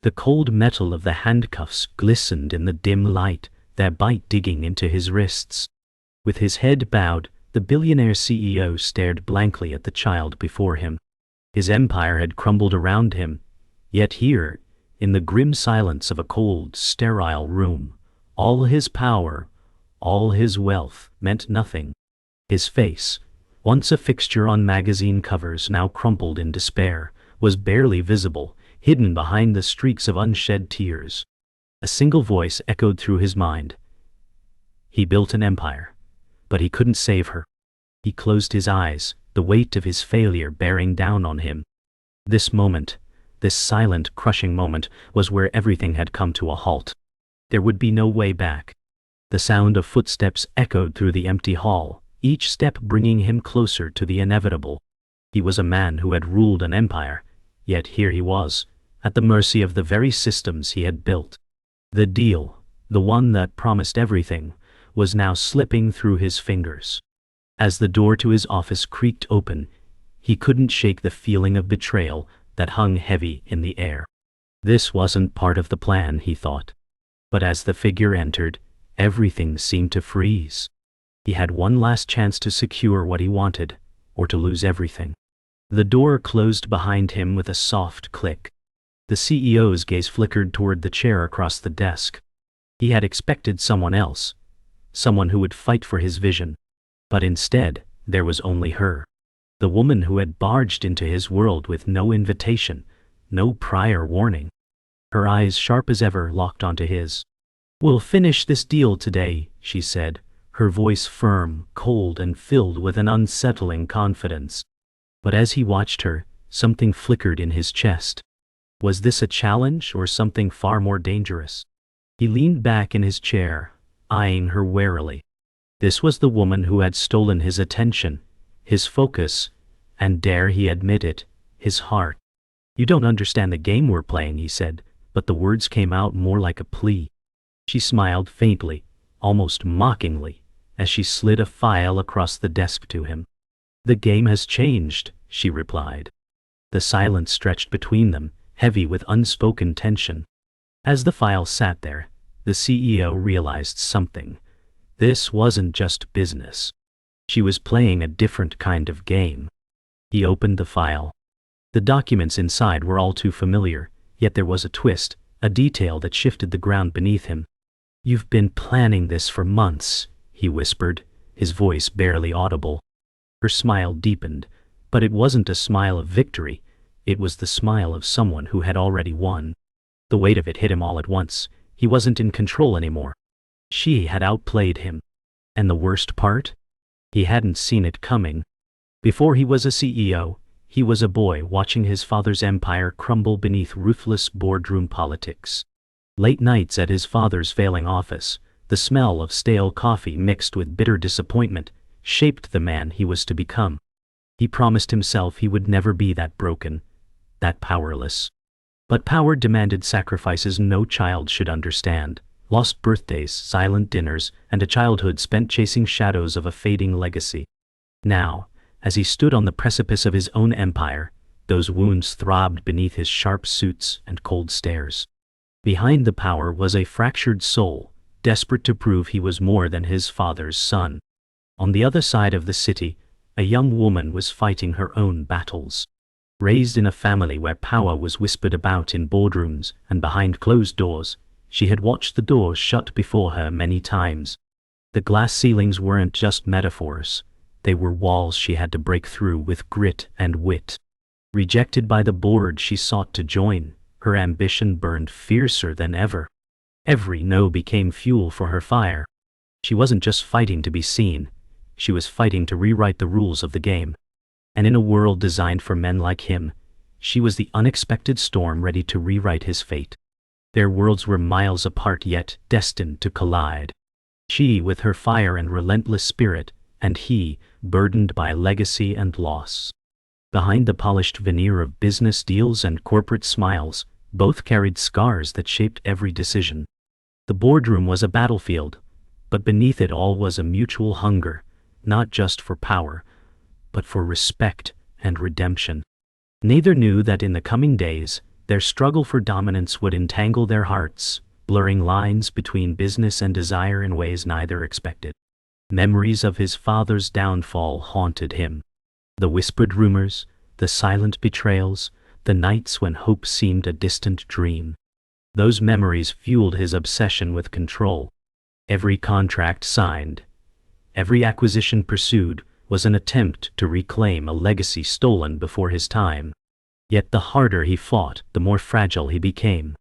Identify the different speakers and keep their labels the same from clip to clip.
Speaker 1: The cold metal of the handcuffs glistened in the dim light, their bite digging into his wrists. With his head bowed, the billionaire CEO stared blankly at the child before him. His empire had crumbled around him, yet here, in the grim silence of a cold, sterile room, all his power, all his wealth, meant nothing. His face, once a fixture on magazine covers now crumpled in despair, was barely visible, hidden behind the streaks of unshed tears. A single voice echoed through his mind. He built an empire, but he couldn't save her. He closed his eyes, the weight of his failure bearing down on him. This moment, this silent, crushing moment, was where everything had come to a halt. There would be no way back. The sound of footsteps echoed through the empty hall, each step bringing him closer to the inevitable. He was a man who had ruled an empire, yet here he was, at the mercy of the very systems he had built. The deal, the one that promised everything, was now slipping through his fingers. As the door to his office creaked open, he couldn't shake the feeling of betrayal that hung heavy in the air. This wasn't part of the plan, he thought. But as the figure entered, everything seemed to freeze. He had one last chance to secure what he wanted, or to lose everything. The door closed behind him with a soft click. The CEO's gaze flickered toward the chair across the desk. He had expected someone else, someone who would fight for his vision. But instead, there was only her. The woman who had barged into his world with no invitation, no prior warning. Her eyes, sharp as ever, locked onto his. "We'll finish this deal today," she said, her voice firm, cold, and filled with an unsettling confidence. But as he watched her, something flickered in his chest. Was this a challenge or something far more dangerous? He leaned back in his chair, eyeing her warily. This was the woman who had stolen his attention, his focus, and dare he admit it, his heart. "You don't understand the game we're playing," he said, but the words came out more like a plea. She smiled faintly, almost mockingly, as she slid a file across the desk to him. "The game has changed," she replied. The silence stretched between them, heavy with unspoken tension. As the file sat there, the CEO realized something. This wasn't just business. She was playing a different kind of game. He opened the file. The documents inside were all too familiar, yet there was a twist, a detail that shifted the ground beneath him. "You've been planning this for months," he whispered, his voice barely audible. Her smile deepened, but it wasn't a smile of victory. It was the smile of someone who had already won. The weight of it hit him all at once. He wasn't in control anymore. She had outplayed him. And the worst part? He hadn't seen it coming. Before he was a CEO, he was a boy watching his father's empire crumble beneath ruthless boardroom politics. Late nights at his father's failing office, the smell of stale coffee mixed with bitter disappointment, shaped the man he was to become. He promised himself he would never be that broken, that powerless. But power demanded sacrifices no child should understand. Lost birthdays, silent dinners, and a childhood spent chasing shadows of a fading legacy. Now, as he stood on the precipice of his own empire, those wounds throbbed beneath his sharp suits and cold stares. Behind the power was a fractured soul, desperate to prove he was more than his father's son. On the other side of the city, a young woman was fighting her own battles. Raised in a family where power was whispered about in boardrooms and behind closed doors, she had watched the doors shut before her many times. The glass ceilings weren't just metaphors. They were walls she had to break through with grit and wit. Rejected by the board she sought to join, her ambition burned fiercer than ever. Every no became fuel for her fire. She wasn't just fighting to be seen. She was fighting to rewrite the rules of the game. And in a world designed for men like him, she was the unexpected storm ready to rewrite his fate. Their worlds were miles apart yet destined to collide. She with her fire and relentless spirit, and he, burdened by legacy and loss. Behind the polished veneer of business deals and corporate smiles, both carried scars that shaped every decision. The boardroom was a battlefield, but beneath it all was a mutual hunger, not just for power, but for respect and redemption. Neither knew that in the coming days, Their struggle for dominance would entangle their hearts, blurring lines between business and desire in ways neither expected. Memories of his father's downfall haunted him. The whispered rumors, the silent betrayals, the nights when hope seemed a distant dream. Those memories fueled his obsession with control. Every contract signed, every acquisition pursued, was an attempt to reclaim a legacy stolen before his time. Yet the harder he fought, the more fragile he became.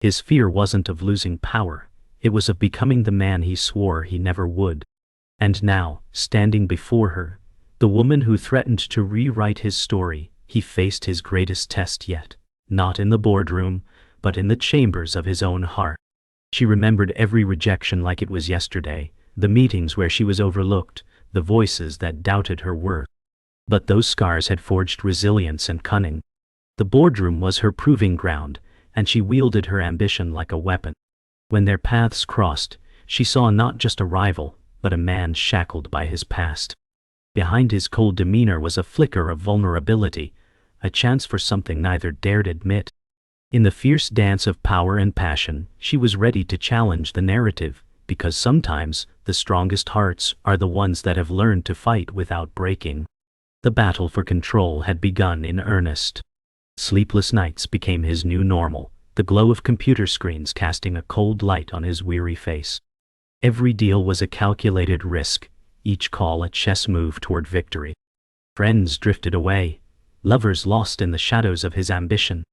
Speaker 1: His fear wasn't of losing power, it was of becoming the man he swore he never would. And now, standing before her, the woman who threatened to rewrite his story, he faced his greatest test yet, not in the boardroom, but in the chambers of his own heart. She remembered every rejection like it was yesterday, the meetings where she was overlooked, the voices that doubted her worth. But those scars had forged resilience and cunning. The boardroom was her proving ground, and she wielded her ambition like a weapon. When their paths crossed, she saw not just a rival, but a man shackled by his past. Behind his cold demeanor was a flicker of vulnerability, a chance for something neither dared admit. In the fierce dance of power and passion, she was ready to challenge the narrative, because sometimes the strongest hearts are the ones that have learned to fight without breaking. The battle for control had begun in earnest. Sleepless nights became his new normal, the glow of computer screens casting a cold light on his weary face. Every deal was a calculated risk, each call a chess move toward victory. Friends drifted away, lovers lost in the shadows of his ambition.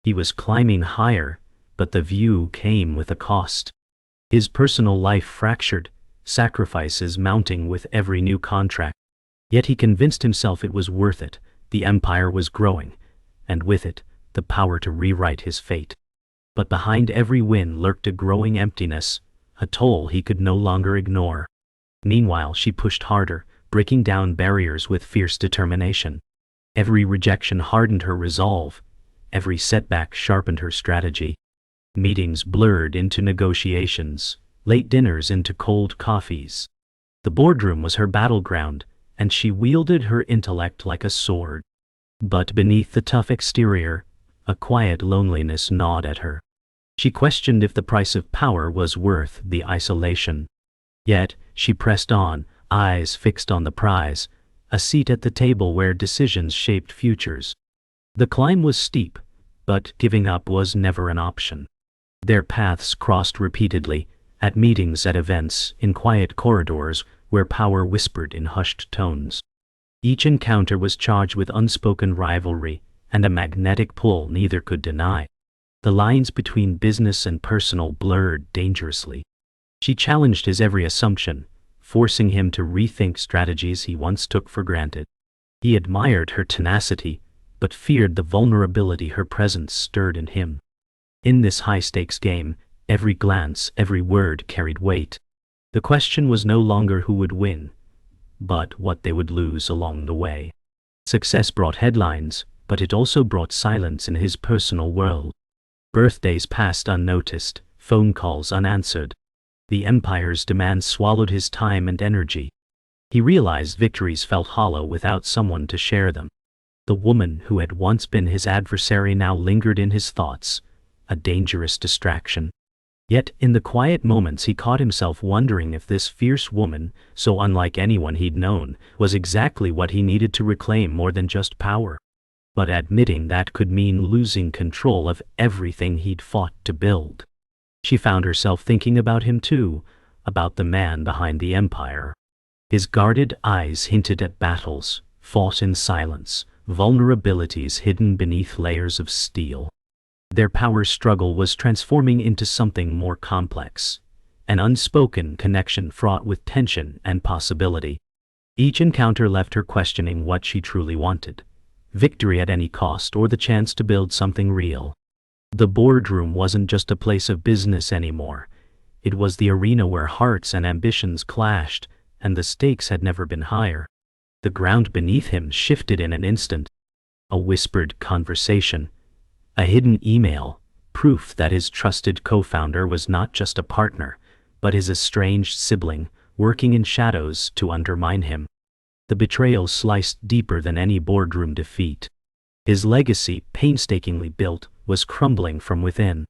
Speaker 1: He was climbing higher, but the view came with a cost. His personal life fractured, sacrifices mounting with every new contract. Yet he convinced himself it was worth it. The empire was growing, and with it, the power to rewrite his fate. But behind every win lurked a growing emptiness, a toll he could no longer ignore. Meanwhile, she pushed harder, breaking down barriers with fierce determination. Every rejection hardened her resolve. Every setback sharpened her strategy. Meetings blurred into negotiations, late dinners into cold coffees. The boardroom was her battleground, and she wielded her intellect like a sword. But beneath the tough exterior, a quiet loneliness gnawed at her. She questioned if the price of power was worth the isolation. Yet, she pressed on, eyes fixed on the prize, a seat at the table where decisions shaped futures. The climb was steep, but giving up was never an option. Their paths crossed repeatedly, at meetings, at events, in quiet corridors where power whispered in hushed tones. Each encounter was charged with unspoken rivalry and a magnetic pull neither could deny. The lines between business and personal blurred dangerously. She challenged his every assumption, forcing him to rethink strategies he once took for granted. He admired her tenacity, but feared the vulnerability her presence stirred in him. In this high-stakes game, every glance, every word carried weight. The question was no longer who would win, but what they would lose along the way. Success brought headlines, but it also brought silence in his personal world. Birthdays passed unnoticed, phone calls unanswered. The empire's demands swallowed his time and energy. He realized victories felt hollow without someone to share them. The woman who had once been his adversary now lingered in his thoughts, a dangerous distraction. Yet in the quiet moments he caught himself wondering if this fierce woman, so unlike anyone he'd known, was exactly what he needed to reclaim more than just power. But admitting that could mean losing control of everything he'd fought to build. She found herself thinking about him too, about the man behind the empire. His guarded eyes hinted at battles, fought in silence, vulnerabilities hidden beneath layers of steel. Their power struggle was transforming into something more complex, an unspoken connection fraught with tension and possibility. Each encounter left her questioning what she truly wanted. Victory at any cost or the chance to build something real. The boardroom wasn't just a place of business anymore. It was the arena where hearts and ambitions clashed, and the stakes had never been higher. The ground beneath him shifted in an instant. A whispered conversation, a hidden email, proof that his trusted co-founder was not just a partner, but his estranged sibling, working in shadows to undermine him. The betrayal sliced deeper than any boardroom defeat. His legacy, painstakingly built, was crumbling from within.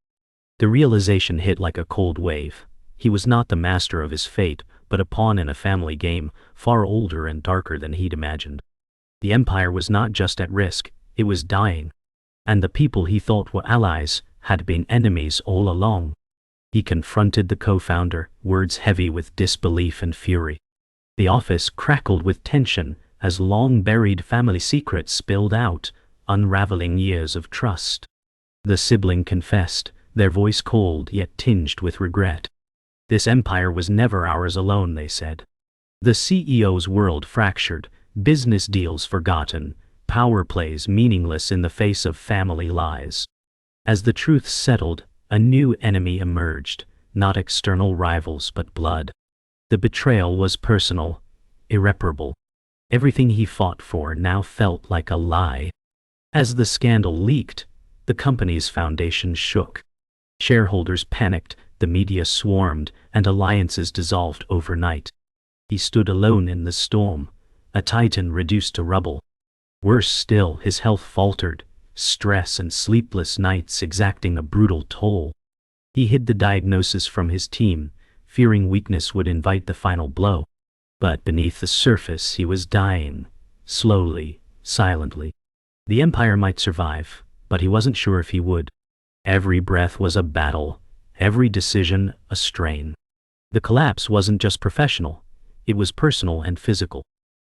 Speaker 1: The realization hit like a cold wave. He was not the master of his fate, but a pawn in a family game, far older and darker than he'd imagined. The empire was not just at risk, it was dying. And the people he thought were allies had been enemies all along. He confronted the co-founder, words heavy with disbelief and fury. The office crackled with tension as long-buried family secrets spilled out, unraveling years of trust. The sibling confessed, their voice cold yet tinged with regret. This empire was never ours alone, they said. The CEO's world fractured, business deals forgotten, power plays meaningless in the face of family lies. As the truth settled, a new enemy emerged, not external rivals but blood. The betrayal was personal, irreparable. Everything he fought for now felt like a lie. As the scandal leaked, the company's foundation shook. Shareholders panicked, the media swarmed, and alliances dissolved overnight. He stood alone in the storm, a titan reduced to rubble. Worse still, his health faltered, stress and sleepless nights exacting a brutal toll. He hid the diagnosis from his team, fearing weakness would invite the final blow. But beneath the surface he was dying, slowly, silently. The empire might survive, but he wasn't sure if he would. Every breath was a battle, every decision a strain. The collapse wasn't just professional, it was personal and physical.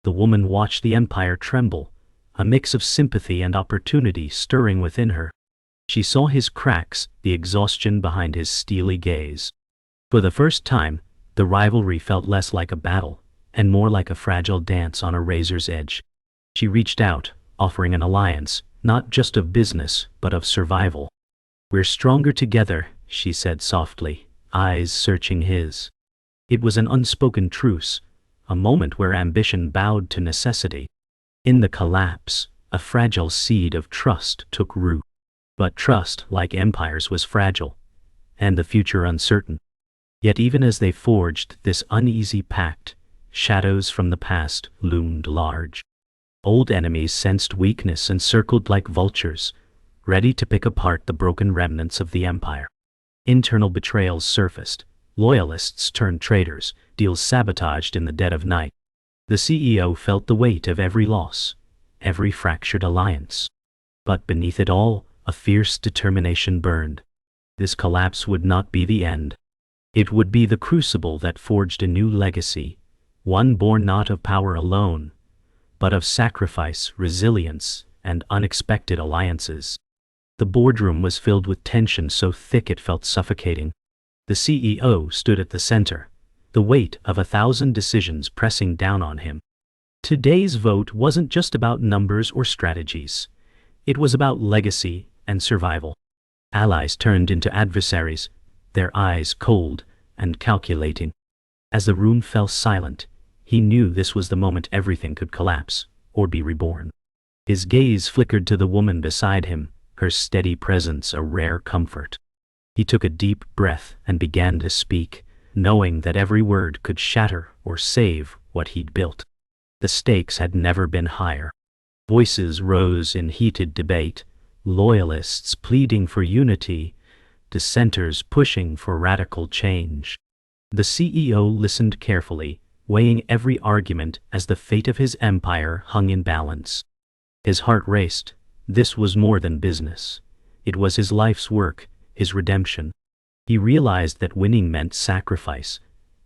Speaker 1: The woman watched the empire tremble, a mix of sympathy and opportunity stirring within her. She saw his cracks, the exhaustion behind his steely gaze. For the first time, the rivalry felt less like a battle, and more like a fragile dance on a razor's edge. She reached out, offering an alliance, not just of business, but of survival. "We're stronger together," she said softly, eyes searching his. It was an unspoken truce, a moment where ambition bowed to necessity. In the collapse, a fragile seed of trust took root. But trust, like empires, was fragile, and the future uncertain. Yet even as they forged this uneasy pact, shadows from the past loomed large. Old enemies sensed weakness and circled like vultures, ready to pick apart the broken remnants of the empire. Internal betrayals surfaced, loyalists turned traitors, deals sabotaged in the dead of night. The CEO felt the weight of every loss, every fractured alliance. But beneath it all, a fierce determination burned. This collapse would not be the end. It would be the crucible that forged a new legacy, one born not of power alone, but of sacrifice, resilience, and unexpected alliances. The boardroom was filled with tension so thick it felt suffocating. The CEO stood at the center, the weight of 1,000 decisions pressing down on him. Today's vote wasn't just about numbers or strategies. It was about legacy and survival. Allies turned into adversaries, their eyes cold and calculating. As the room fell silent, he knew this was the moment everything could collapse or be reborn. His gaze flickered to the woman beside him, her steady presence a rare comfort. He took a deep breath and began to speak, knowing that every word could shatter or save what he'd built. The stakes had never been higher. Voices rose in heated debate, loyalists pleading for unity, dissenters pushing for radical change. The CEO listened carefully, weighing every argument as the fate of his empire hung in balance. His heart raced. This was more than business. It was his life's work, his redemption. He realized that winning meant sacrifice,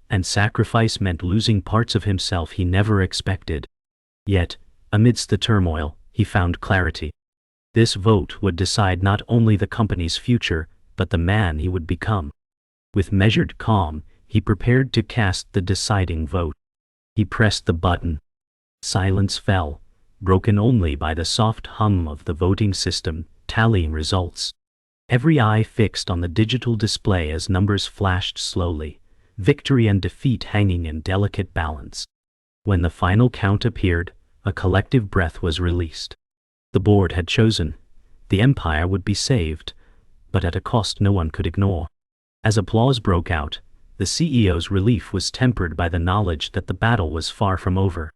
Speaker 1: and sacrifice meant losing parts of himself he never expected. Yet, amidst the turmoil, he found clarity. This vote would decide not only the company's future, but the man he would become. With measured calm, he prepared to cast the deciding vote. He pressed the button. Silence fell, broken only by the soft hum of the voting system, tallying results. Every eye fixed on the digital display as numbers flashed slowly, victory and defeat hanging in delicate balance. When the final count appeared, a collective breath was released. The board had chosen. The empire would be saved, but at a cost no one could ignore. As applause broke out, the CEO's relief was tempered by the knowledge that the battle was far from over.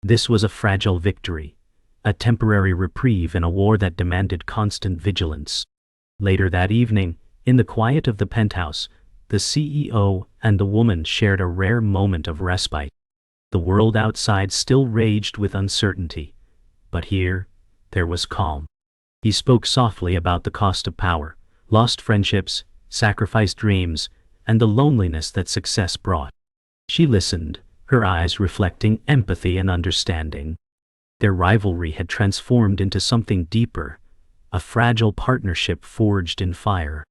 Speaker 1: This was a fragile victory, a temporary reprieve in a war that demanded constant vigilance. Later that evening, in the quiet of the penthouse, the CEO and the woman shared a rare moment of respite. The world outside still raged with uncertainty, but here, there was calm. He spoke softly about the cost of power, lost friendships, sacrificed dreams, and the loneliness that success brought. She listened, her eyes reflecting empathy and understanding. Their rivalry had transformed into something deeper, a fragile partnership forged in fire.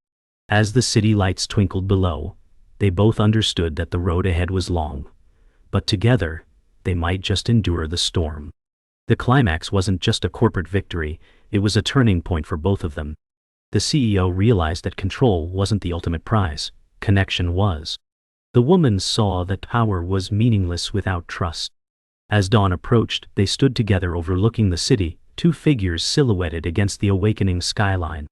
Speaker 1: As the city lights twinkled below, they both understood that the road ahead was long, but together, they might just endure the storm. The climax wasn't just a corporate victory, it was a turning point for both of them. The CEO realized that control wasn't the ultimate prize, connection was. The woman saw that power was meaningless without trust. As dawn approached, they stood together overlooking the city, two figures silhouetted against the awakening skyline.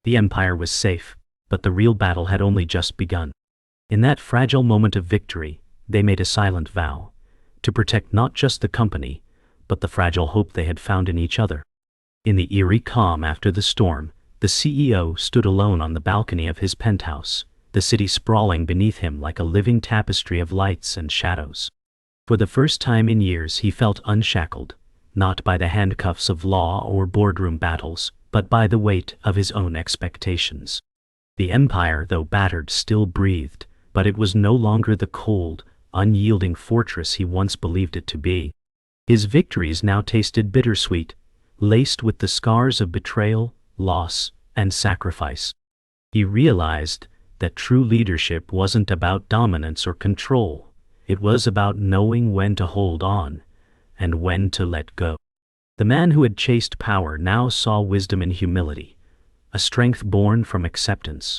Speaker 1: The empire was safe, but the real battle had only just begun. In that fragile moment of victory, they made a silent vow to protect not just the company, but the fragile hope they had found in each other. In the eerie calm after the storm, the CEO stood alone on the balcony of his penthouse, the city sprawling beneath him like a living tapestry of lights and shadows. For the first time in years he felt unshackled, not by the handcuffs of law or boardroom battles, but by the weight of his own expectations. The empire, though battered, still breathed, but it was no longer the cold, unyielding fortress he once believed it to be. His victories now tasted bittersweet, laced with the scars of betrayal, loss, and sacrifice. He realized that true leadership wasn't about dominance or control. It was about knowing when to hold on and when to let go. The man who had chased power now saw wisdom in humility, a strength born from acceptance.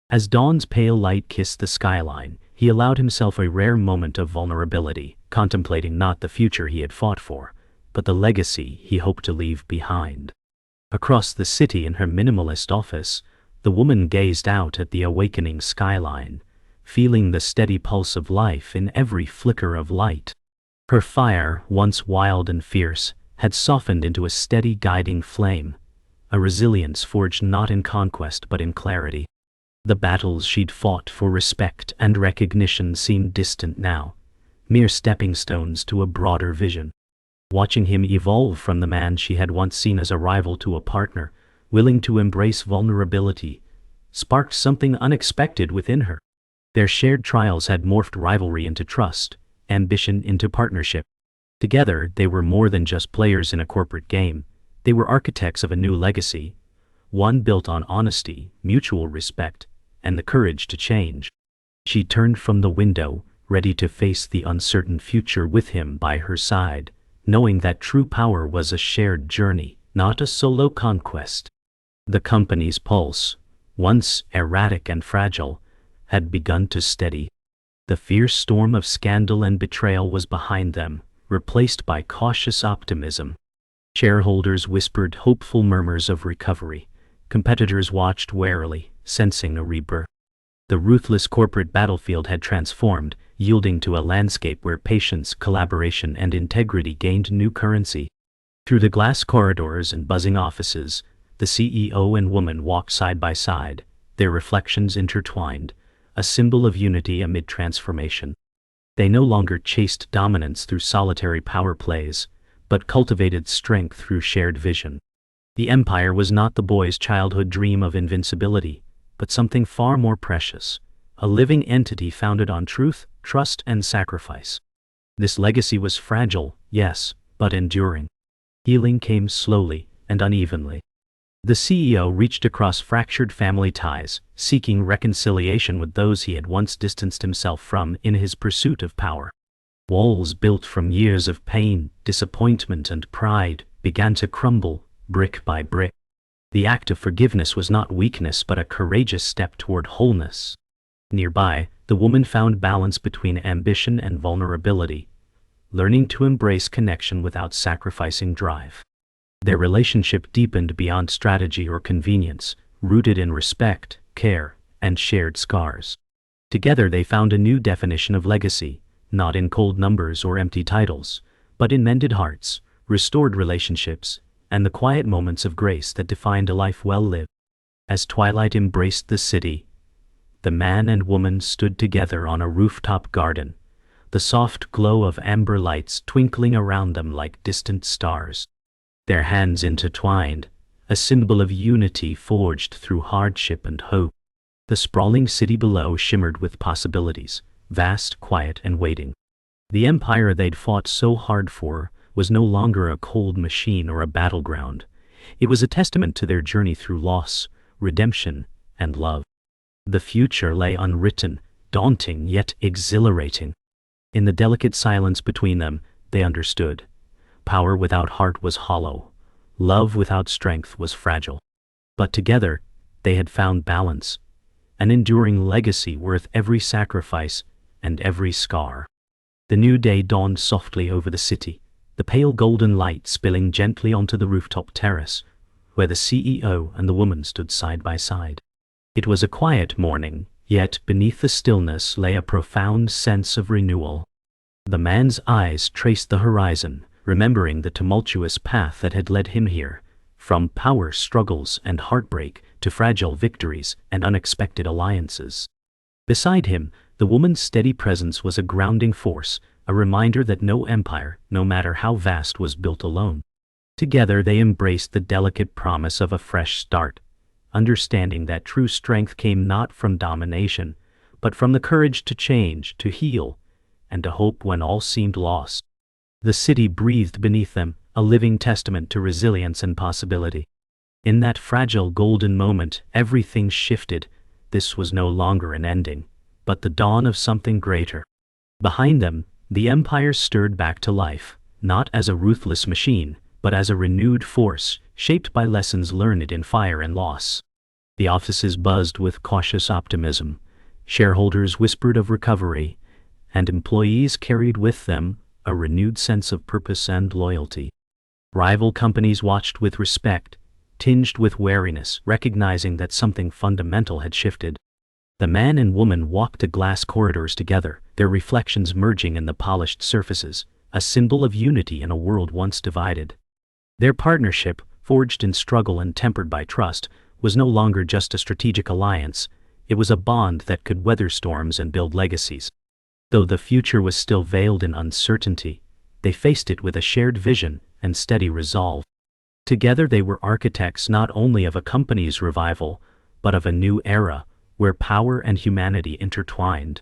Speaker 1: As dawn's pale light kissed the skyline, he allowed himself a rare moment of vulnerability, contemplating not the future he had fought for, but the legacy he hoped to leave behind. Across the city in her minimalist office, the woman gazed out at the awakening skyline, feeling the steady pulse of life in every flicker of light. Her fire, once wild and fierce, had softened into a steady guiding flame, a resilience forged not in conquest but in clarity. The battles she'd fought for respect and recognition seemed distant now, mere stepping stones to a broader vision. Watching him evolve from the man she had once seen as a rival to a partner, willing to embrace vulnerability, sparked something unexpected within her. Their shared trials had morphed rivalry into trust, ambition into partnership. Together, they were more than just players in a corporate game. They were architects of a new legacy, one built on honesty, mutual respect, and the courage to change. She turned from the window, ready to face the uncertain future with him by her side, knowing that true power was a shared journey, not a solo conquest. The company's pulse, once erratic and fragile, had begun to steady. The fierce storm of scandal and betrayal was behind them, replaced by cautious optimism. Shareholders whispered hopeful murmurs of recovery. Competitors watched warily, sensing a rebirth. The ruthless corporate battlefield had transformed, yielding to a landscape where patience, collaboration, and integrity gained new currency. Through the glass corridors and buzzing offices, the CEO and woman walked side by side, their reflections intertwined, a symbol of unity amid transformation. They no longer chased dominance through solitary power plays, but cultivated strength through shared vision. The empire was not the boy's childhood dream of invincibility, but something far more precious, a living entity founded on truth, trust, and sacrifice. This legacy was fragile, yes, but enduring. Healing came slowly and unevenly. The CEO reached across fractured family ties, seeking reconciliation with those he had once distanced himself from in his pursuit of power. Walls built from years of pain, disappointment, and pride began to crumble, brick by brick. The act of forgiveness was not weakness but a courageous step toward wholeness. Nearby, the woman found balance between ambition and vulnerability, learning to embrace connection without sacrificing drive. Their relationship deepened beyond strategy or convenience, rooted in respect, care, and shared scars. Together they found a new definition of legacy, not in cold numbers or empty titles, but in mended hearts, restored relationships, and the quiet moments of grace that defined a life well lived. As twilight embraced the city, the man and woman stood together on a rooftop garden, the soft glow of amber lights twinkling around them like distant stars. Their hands intertwined, a symbol of unity forged through hardship and hope. The sprawling city below shimmered with possibilities, vast, quiet, and waiting. The empire they'd fought so hard for was no longer a cold machine or a battleground. It was a testament to their journey through loss, redemption, and love. The future lay unwritten, daunting yet exhilarating. In the delicate silence between them, they understood. Power without heart was hollow. Love without strength was fragile. But together, they had found balance, an enduring legacy worth every sacrifice and every scar. The new day dawned softly over the city, the pale golden light spilling gently onto the rooftop terrace, where the CEO and the woman stood side by side. It was a quiet morning, yet beneath the stillness lay a profound sense of renewal. The man's eyes traced the horizon, remembering the tumultuous path that had led him here, from power struggles and heartbreak to fragile victories and unexpected alliances. Beside him, the woman's steady presence was a grounding force, a reminder that no empire, no matter how vast, was built alone. Together they embraced the delicate promise of a fresh start, understanding that true strength came not from domination, but from the courage to change, to heal, and to hope when all seemed lost. The city breathed beneath them, a living testament to resilience and possibility. In that fragile golden moment, everything shifted. This was no longer an ending, but the dawn of something greater. Behind them, the empire stirred back to life, not as a ruthless machine, but as a renewed force, shaped by lessons learned in fire and loss. The offices buzzed with cautious optimism, shareholders whispered of recovery, and employees carried with them a renewed sense of purpose and loyalty. Rival companies watched with respect, tinged with wariness, recognizing that something fundamental had shifted. The man and woman walked the glass corridors together, their reflections merging in the polished surfaces, a symbol of unity in a world once divided. Their partnership, forged in struggle and tempered by trust, was no longer just a strategic alliance. It was a bond that could weather storms and build legacies. Though the future was still veiled in uncertainty, they faced it with a shared vision and steady resolve. Together they were architects not only of a company's revival, but of a new era, where power and humanity intertwined.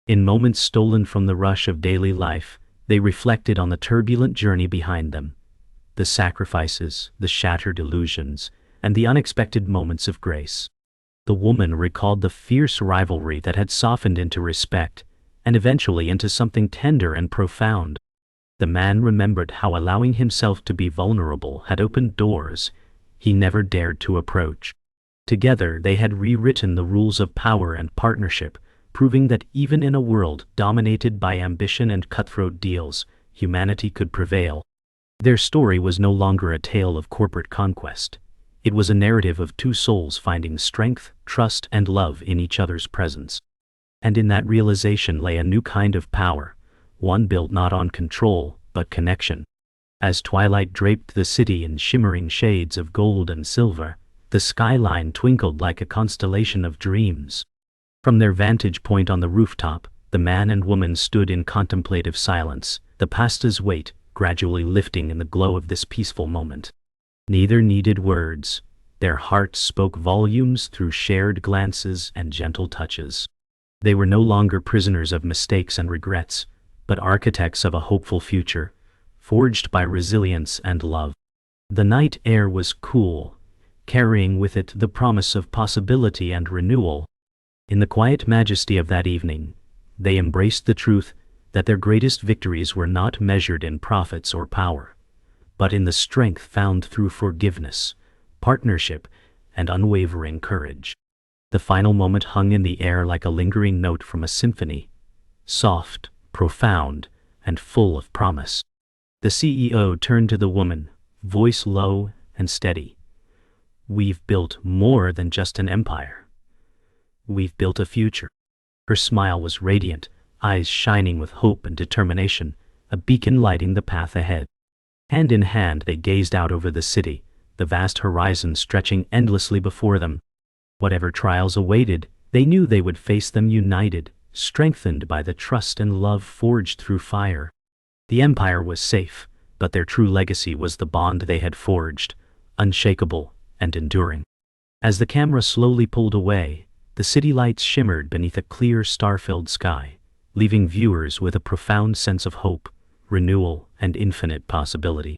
Speaker 1: In moments stolen from the rush of daily life, they reflected on the turbulent journey behind them, the sacrifices, the shattered illusions, and the unexpected moments of grace. The woman recalled the fierce rivalry that had softened into respect, and eventually into something tender and profound. The man remembered how allowing himself to be vulnerable had opened doors he never dared to approach. Together they had rewritten the rules of power and partnership, proving that even in a world dominated by ambition and cutthroat deals, humanity could prevail. Their story was no longer a tale of corporate conquest. It was a narrative of two souls finding strength, trust, and love in each other's presence. And in that realization lay a new kind of power, one built not on control, but connection. As twilight draped the city in shimmering shades of gold and silver, the skyline twinkled like a constellation of dreams. From their vantage point on the rooftop, the man and woman stood in contemplative silence, the pasta's weight gradually lifting in the glow of this peaceful moment. Neither needed words. Their hearts spoke volumes through shared glances and gentle touches. They were no longer prisoners of mistakes and regrets, but architects of a hopeful future, forged by resilience and love. The night air was cool, carrying with it the promise of possibility and renewal. In the quiet majesty of that evening, they embraced the truth that their greatest victories were not measured in profits or power, but in the strength found through forgiveness, partnership, and unwavering courage. The final moment hung in the air like a lingering note from a symphony, soft, profound, and full of promise. The CEO turned to the woman, voice low and steady. "We've built more than just an empire. We've built a future." Her smile was radiant, eyes shining with hope and determination, a beacon lighting the path ahead. Hand in hand they gazed out over the city, the vast horizon stretching endlessly before them. Whatever trials awaited, they knew they would face them united, strengthened by the trust and love forged through fire. The empire was safe, but their true legacy was the bond they had forged, unshakable and enduring. As the camera slowly pulled away, the city lights shimmered beneath a clear star-filled sky, leaving viewers with a profound sense of hope, renewal, and infinite possibility.